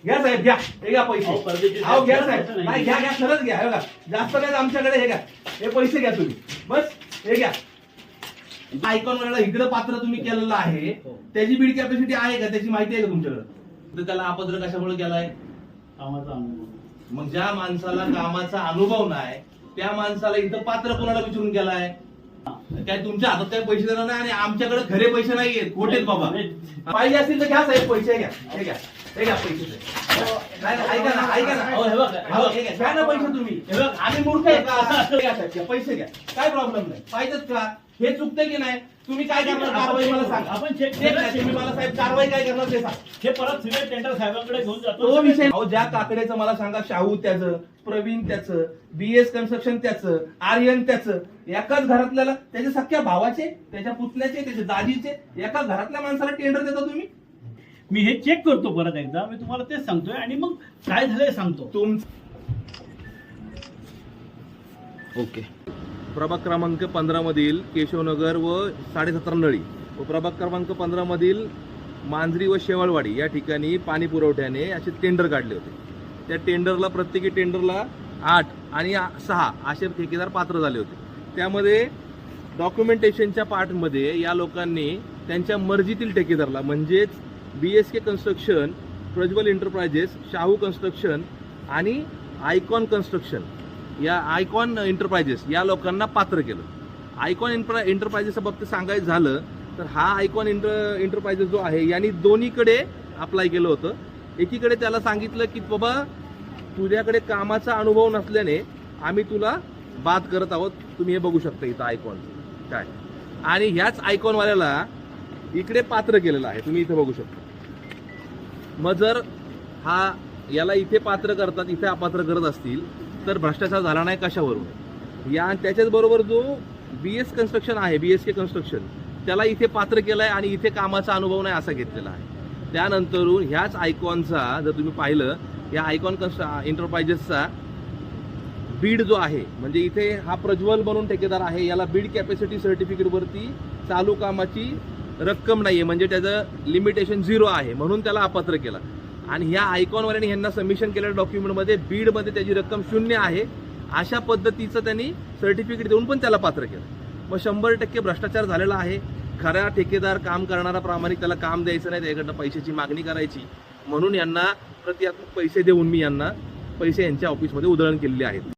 घ्या साहेब घ्या, हे घ्या पैसे. अहो, परदेशी अहो घ्या साहेब, साहेब, नाही घ्या घ्या, खरंच घ्या. हे बघा जास्त नाही आमच्याकडे, हे घ्या, हे पैसे घ्या तुम्ही, बस हे घ्या. आयकॉन वाल्याला इकडे पात्र तुम्ही केलेलं आहे, त्याची बीड कॅपॅसिटी आहे का, त्याची माहिती आहे का तुमच्याकडे? तर त्याला अपात्र कशामुळे केलाय? कामाचा अनुभव. मग ज्या माणसाला कामाचा अनुभव नाही त्या माणसाला इथं पात्र कोणाला विचारून गेलाय? काय तुमच्या हातात काही पैसे देणार नाही आणि आमच्याकडे खरे पैसे नाहीयेत, खोटेत बाबा. पाहिजे असतील तर घ्या साहेब पैसे, घ्या हे घ्या, हे घ्या पैसे. नाही नाही, ऐका ना ऐका ना, अहो, हे बघा, हे बघा. हे घ्या, घ्या ना पैसे तुम्ही. हे बघा आम्ही मूर्ख आहे का? घ्या साहेब, घ्या, पैसे घ्या, काय प्रॉब्लेम नाही. पाहिजेत का? हे चुकतंय की नाही? तुम्ही काय करणार कारवाई मला सांगा. आपण चेक तुम्ही मला साहेब कारवाई काय करणार ते सांगा. हे परत सिव्हिल टेंडर साहेबांकडे घेऊन जातो. तो विषय अहो, ज्या काकड्याचं मला सांगा, शाहू त्याचं, प्रवीण त्याचं, बीएस कन्स्ट्रक्शन त्याचं, आर्यन त्याचं, एकाच घरातल्याला त्याच्या सख्या भावाचे, त्याच्या पुतण्याचे, त्याच्या दाजीचे, एका घरातल्या माणसाला टेंडर देता तुम्ही? मी हे चेक करतो परत एकदा, मी तुम्हाला तेच सांगतोय आणि मग काय झालंय सांगतो. ओके. प्रभाग क्रमांक 15 मधील केशवनगर व 17.5 नळी व प्रभाग क्रमांक 15 मधील मांजरी व शेवाळवाडी या ठिकाणी पाणी पुरवठ्याने असे टेंडर काढले होते. त्या टेंडरला प्रत्येकी टेंडरला 8 आणि 6 असे ठेकेदार पात्र झाले होते. त्यामध्ये डॉक्युमेंटेशनच्या पार्टमध्ये या लोकांनी त्यांच्या मर्जीतील ठेकेदारला म्हणजेच BSK construction, Prajwal enterprises, Shahu construction आणि आयकॉन कन्स्ट्रक्शन या आयकॉन एंटरप्राइजेस या लोकांना पात्र केलं. आयकॉन एंटरप्राइजेसच्या बाबतीत सांगायचं झालं तर हा आयकॉन एंटरप्राइजेस जो आहे यांनी दोन्हीकडे अप्लाय केलं होतं. एकीकडे त्याला सांगितलं की बाबा तुझ्याकडे कामाचा अनुभव नसल्याने आम्ही तुला बाद करत आहोत. तुम्ही हे बघू शकता इथं आयकॉन काय, आणि ह्याच आयकॉनवाल्याला इकडे पात्र केलेलं आहे, तुम्ही इथे बघू शकता. मग जर हा याला इथे पात्र करतात, इथे अपात्र करत असतील तर भ्रष्टाचार झाला नाही कशावरून? या त्याच्याच बरोबर जो BS कन्स्ट्रक्शन आहे, BSK कन्स्ट्रक्शन, त्याला इथे पात्र केलंय आणि इथे कामाचा अनुभव नाही असा घेतलेला आहे. त्यानंतरून ह्याच आयकॉनचा जर तुम्ही पाहिलं, या आयकॉन एंटरप्राइजेसचा बीड जो आहे, म्हणजे इथे हा प्रज्वल म्हणून ठेकेदार आहे, याला बीड कॅपॅसिटी सर्टिफिकेटवरती चालू कामाची रक्कम नाहीये, म्हणजे त्याचं लिमिटेशन 0 आहे, म्हणून त्याला अपात्र केला. आणि ह्या आयकॉनवाल्यांनी यांना सबमिशन केलेल्या डॉक्युमेंटमध्ये बीडमध्ये त्याची रक्कम 0 आहे अशा पद्धतीचं त्यांनी सर्टिफिकेट देऊन पण त्याला पात्र केलं. मग 100% भ्रष्टाचार झालेला आहे. खरा ठेकेदार काम करणारा प्रामाणिक त्याला काम द्यायचं नाही, त्याच्याकडनं पैशाची मागणी करायची, म्हणून यांना प्रतियात्मक पैसे देऊन मी यांना पैसे यांच्या ऑफिसमध्ये उधळण केलेली आहेत.